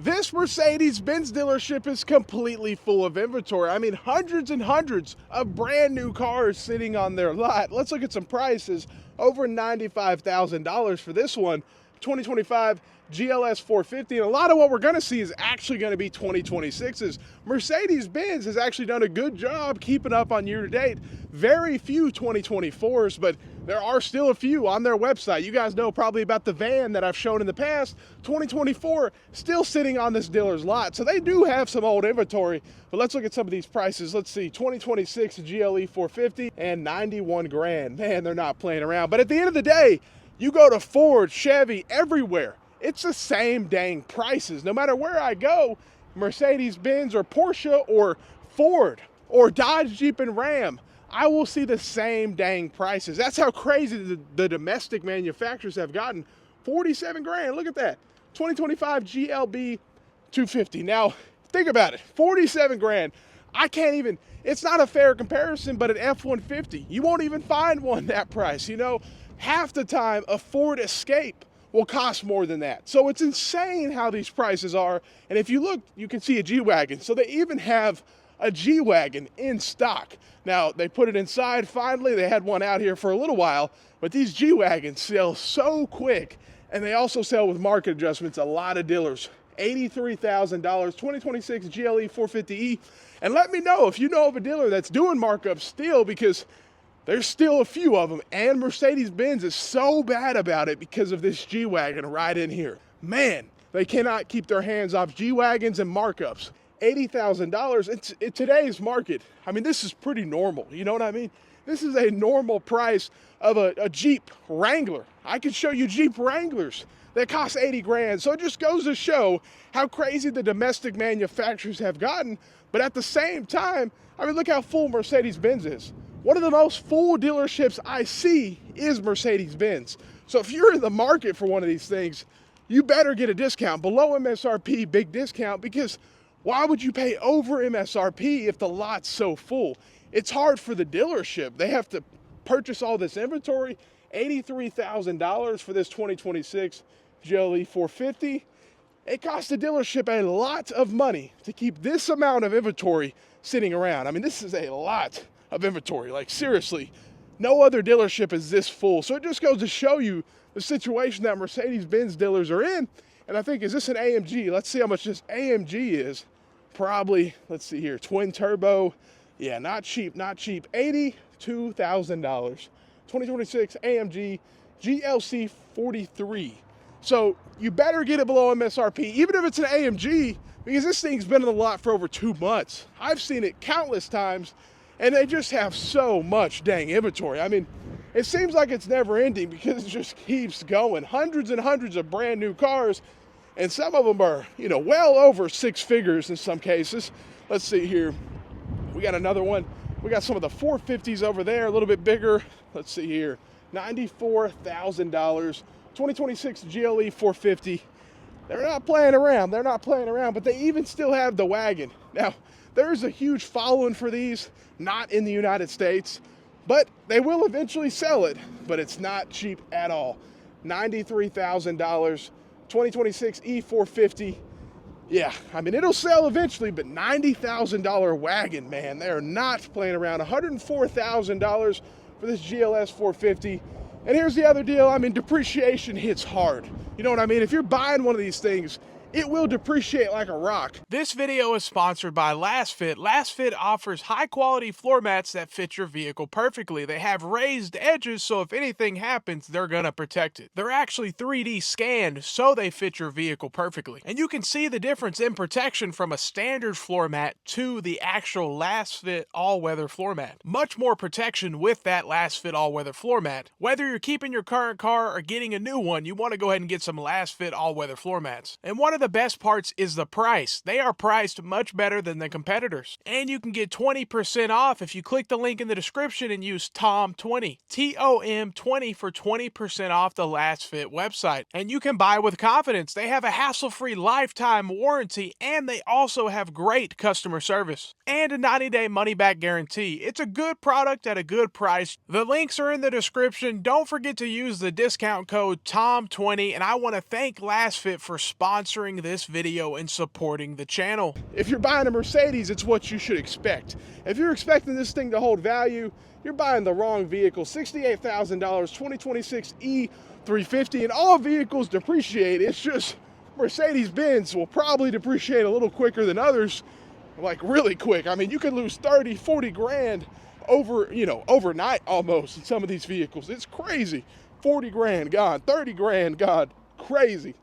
This Mercedes-Benz dealership is completely full of inventory. I mean, hundreds and hundreds of brand new cars sitting on their lot. Let's look at some prices. Over $95,000 for this one, 2025 GLS 450. And a lot of what we're gonna see is actually gonna be 2026's. Mercedes-Benz has actually done a good job keeping up on year to date. Very few 2024s, but there are still a few on their website. You guys know probably about the van that I've shown in the past. 2024 still sitting on this dealer's lot. So they do have some old inventory, but let's look at some of these prices. Let's see, 2026 GLE 450 and 91 grand. Man, they're not playing around. But at the end of the day, you go to Ford, Chevy, everywhere, it's the same dang prices. No matter where I go, Mercedes-Benz or Porsche or Ford or Dodge, Jeep, and Ram, I will see the same dang prices. That's how crazy the domestic manufacturers have gotten. 47 grand, look at that. 2025 GLB 250. Now, think about it, 47 grand. I can't even, it's not a fair comparison, but an F-150, you won't even find one that price. You know, half the time a Ford Escape will cost more than that. So it's insane how these prices are. And if you look, you can see a G-Wagon. So they even have a G-Wagon in stock. Now, they put it inside finally. They had one out here for a little while, but these G-Wagons sell so quick, and they also sell with market adjustments. A lot of dealers, $83,000, 2026 GLE 450E. And let me know if you know of a dealer that's doing markups still, because there's still a few of them, and Mercedes-Benz is so bad about it because of this G-Wagon right in here. Man, they cannot keep their hands off G-Wagons and markups. $80,000 in today's market. I mean, this is pretty normal. You know what I mean? This is a normal price of a Jeep Wrangler. I could show you Jeep Wranglers that cost 80 grand. So it just goes to show how crazy the domestic manufacturers have gotten. But at the same time, I mean, look how full Mercedes-Benz is. One of the most full dealerships I see is Mercedes-Benz. So if you're in the market for one of these things, you better get a discount. Below MSRP, big discount, because why would you pay over MSRP if the lot's so full? It's hard for the dealership. They have to purchase all this inventory. $83,000 for this 2026 GLE 450. It costs the dealership a lot of money to keep this amount of inventory sitting around. I mean, this is a lot of inventory. Like, seriously, no other dealership is this full. So it just goes to show you the situation that Mercedes-Benz dealers are in. And I think, is this an AMG? Let's see how much this AMG is. Probably, let's see here, twin turbo. Yeah, not cheap, not cheap. $82,000. 2026 AMG GLC 43. So you better get it below MSRP, even if it's an AMG, because this thing's been in the lot for over 2 months. I've seen it countless times, and they just have so much dang inventory. I mean, it seems like it's never ending because it just keeps going. Hundreds and hundreds of brand new cars, and some of them are, you know, well over 6 figures in some cases. Let's see here. We got another one. We got some of the 450s over there, a little bit bigger. Let's see here. $94,000. 2026 GLE 450. They're not playing around. They're not playing around, but they even still have the wagon. Now, there's a huge following for these, not in the United States, but they will eventually sell it, but it's not cheap at all. $93,000. 2026 E450. Yeah, I mean, it'll sell eventually, but $90,000 wagon, man. They're not playing around. $104,000 for this GLS 450. And here's the other deal. I mean, depreciation hits hard. You know what I mean? If you're buying one of these things, it will depreciate like a rock. This video is sponsored by Lasfit. Lasfit offers high-quality floor mats that fit your vehicle perfectly. They have raised edges, so if anything happens, they're gonna protect it. They're actually 3D scanned, so they fit your vehicle perfectly. And you can see the difference in protection from a standard floor mat to the actual Lasfit all-weather floor mat. Much more protection with that Lasfit all-weather floor mat. Whether you're keeping your current car or getting a new one, you want to go ahead and get some Lasfit all-weather floor mats. And one of the best parts is the price. They are priced much better than the competitors. And you can get 20% off if you click the link in the description and use TOM20. TOM20 for 20% off the Lasfit website. And you can buy with confidence. They have a hassle-free lifetime warranty, and they also have great customer service. And a 90-day money-back guarantee. It's a good product at a good price. The links are in the description. Don't forget to use the discount code TOM20, and I want to thank Lasfit for sponsoring sharing this video and supporting the channel. If you're buying a Mercedes, it's what you should expect. If you're expecting this thing to hold value, you're buying the wrong vehicle. $68,000, 2026 E350, and all vehicles depreciate. It's just Mercedes-Benz will probably depreciate a little quicker than others, like really quick. I mean, you could lose 30, 40 grand overnight almost in some of these vehicles. It's crazy. 40 grand gone, 30 grand gone, crazy.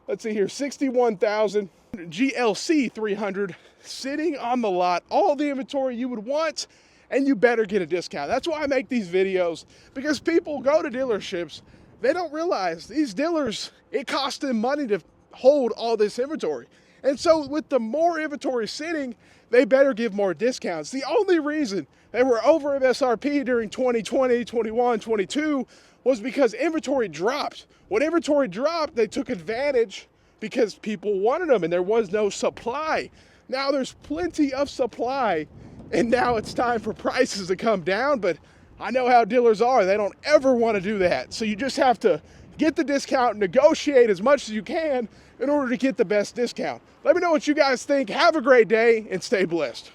Let's see here, 61,000 GLC 300 sitting on the lot, all the inventory you would want, and you better get a discount. That's why I make these videos, because people go to dealerships, they don't realize these dealers, it costs them money to hold all this inventory. And so with the more inventory sitting, they better give more discounts. The only reason they were over MSRP during 2020, 21, 22 was because inventory dropped. When inventory dropped, they took advantage because people wanted them and there was no supply. Now there's plenty of supply and now it's time for prices to come down, but I know how dealers are. They don't ever want to do that. So you just have to get the discount, negotiate as much as you can in order to get the best discount. Let me know what you guys think. Have a great day and stay blessed.